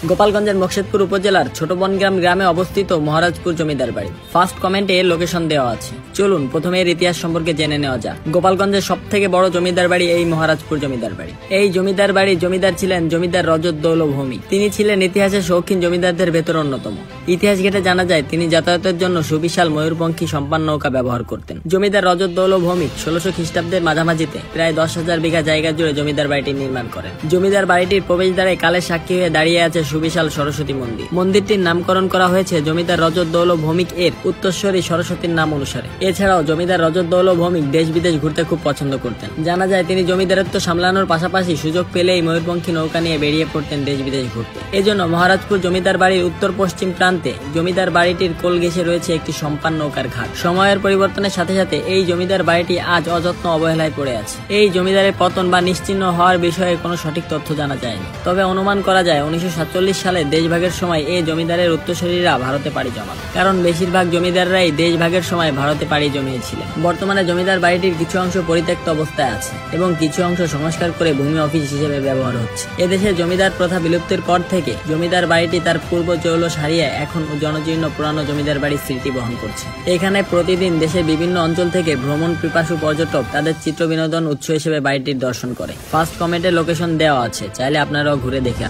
গোপালগঞ্জের মোকশেদপুর উপজেলার ছোট বনগ্রাম গ্রামে অবস্থিত মহারাজপুর জমিদার বাড়ি। ফার্স্ট কমেন্টে লোকেশন দেওয়া আছে। চলুন প্রথমে এর ইতিহাস সম্পর্কে জেনে নেওয়া যাক। গোপালগঞ্জের সব থেকে বড় জমিদার বাড়ি এই মহারাজপুর জমিদার বাড়ি। এই জমিদার বাড়ির জমিদার ছিলেন জমিদার রজতদৌল ভৌমিক। তিনি ছিলেন ইতিহাসের শৌখিন জমিদারদের ভেতর অন্যতম। ইতিহাস ঘেটে জানা যায় তিনি যাতায়াতের জন্য সুবিশাল ময়ূরপঙ্খী সম্পান নৌকা ব্যবহার করতেন। জমিদার রজতদৌল ভৌমিক 1600 খ্রিস্টাব্দের মাঝামাঝিতে প্রায় 10,000 বিঘা জায়গা জুড়ে জমিদার বাড়িটি নির্মাণ করেন। জমিদার বাড়িটির প্রবেশদ্বারে কালের সাক্ষী হয়ে দাঁড়িয়ে আছে সুবিশাল সরস্বতী মন্দির। মন্দিরটির নামকরণ করা হয়েছে জমিদার রজতদৌল ভৌমিক এর উত্তরস্বরী সরস্বতীর নাম অনুসারে। এছাড়াও জমিদার রজতদৌল ভৌমিক দেশ বিদেশ ঘুরতে খুব পছন্দ করতেন। জানা যায় তিনি জমিদারত্ব সামলানোর পাশাপাশি সুযোগ পেলেই ময়ূরপঙ্খী নৌকা নিয়ে বেরিয়ে পড়তেন দেশ বিদেশ ঘুরতে। এজন্য মহারাজপুর জমিদার বাড়ির উত্তর পশ্চিম প্রান্তে জমিদার বাড়িটির কোল ঘেঁষে রয়েছে একটি সম্পান নৌকার ঘাট। সময়ের পরিবর্তনের সাথে সাথে এই জমিদার বাড়িটি আজ অযত্ন অবহেলায় পড়ে আছে। এই জমিদারের পতন বা নিশ্চিহ্ন হওয়ার বিষয়ে কোনো সঠিক তথ্য জানা যায়নি। তবে অনুমান করা যায় 1947 সালে দেশভাগের সময় এই জমিদারের উত্তরসূরিরা ভারতে পাড়ি জমান। কারণ বেশিরভাগ জমিদাররাই দেশভাগের সময় ভারতে পাড়ি জমিয়েছিলেন। বর্তমানে জমিদার বাড়িটির কিছু অংশ পরিত্যক্ত অবস্থায় আছে এবং কিছু অংশ সংস্কার করে ভূমি অফিস হিসেবে ব্যবহার হচ্ছে। এদেশে জমিদার প্রথা বিলুপ্তির পর থেকে জমিদার বাড়িটি তার পূর্ব জৌলস হারিয়ে এখন জনজীর্ণ পুরানো জমিদার বাড়ির স্মৃতি বহন করছে। এখানে প্রতিদিন দেশের বিভিন্ন অঞ্চল থেকে ভ্রমণ পিপাসু পর্যটক তাদের চিত্র বিনোদন উৎস হিসেবে বাড়িটির দর্শন করে। ফার্স্ট কমেন্টে লোকেশন দেওয়া আছে, চাইলে আপনারাও ঘুরে দেখে